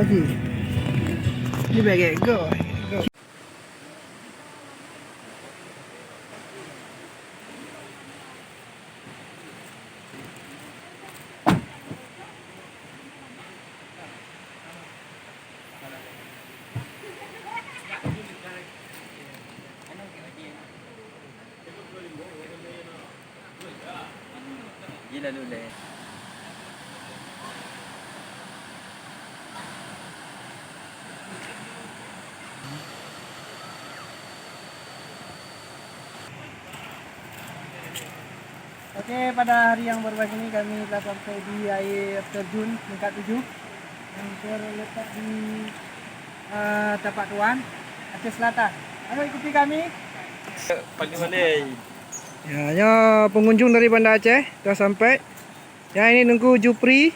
lagi. Ni bagai go. Gila lule. Okey, pada hari yang berbahagia ini kami telah sampai di air terjun tingkat 7 yang terletak di Tapak Tuan, Aceh Selatan. Ayo ikuti kami. Paling balik. Ya, pengunjung dari Banda Aceh telah sampai. Yang ini nunggu Jupri.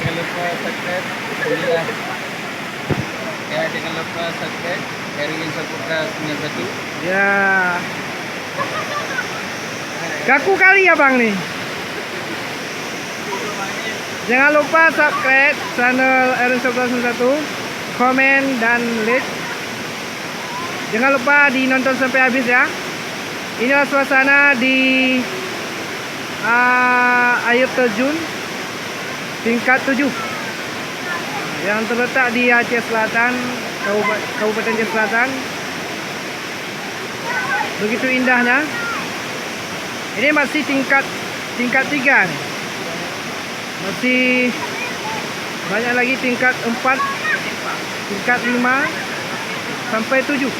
Jangan lupa subscribe. Alhamdulillah. Ya, jangan lupa subscribe. Erwin Saputra 91. Ya. Kaku kali abang nih. Jangan lupa subscribe channel RN1191, komen dan like. Jangan lupa dinonton sampai habis ya. Inilah suasana di air terjun tingkat 7 yang terletak di Aceh Selatan, Kabupaten Aceh Selatan. Begitu indahnya. Ini masih tingkat 3 nih. Masih banyak lagi tingkat 4, tingkat 5 sampai 7.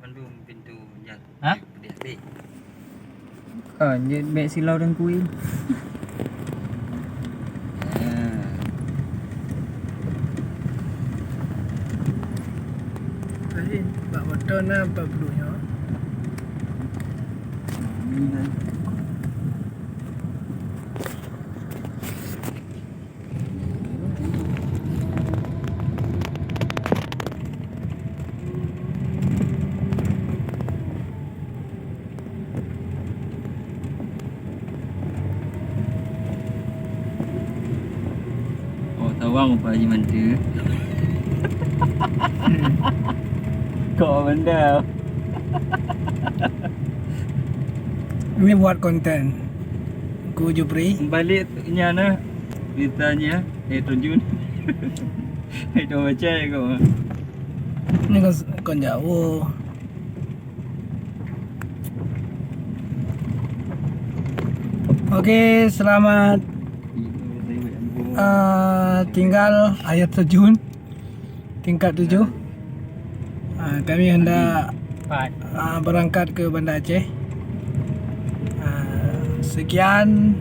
Bandung pintu jatuh. Hah? Adik-adik. Dia baik silau dan kuih. Tadi Pak Beton lah Pak Belunya. Oh, tawang Pak Haji Manta. Kau benda. Ini buat konten. Ku Jupri. Balik nya na beritanya terjun. Itu baca kau. Ini kon jauh. Oke, selamat tinggal air terjun tingkat 7. Kami hendak berangkat ke Banda Aceh. Sekian.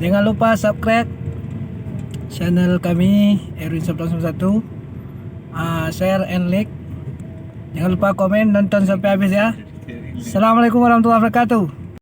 Jangan lupa subscribe channel kami RN1191, share and like. Jangan lupa komen, nonton sampai habis ya. Assalamualaikum warahmatullahi wabarakatuh.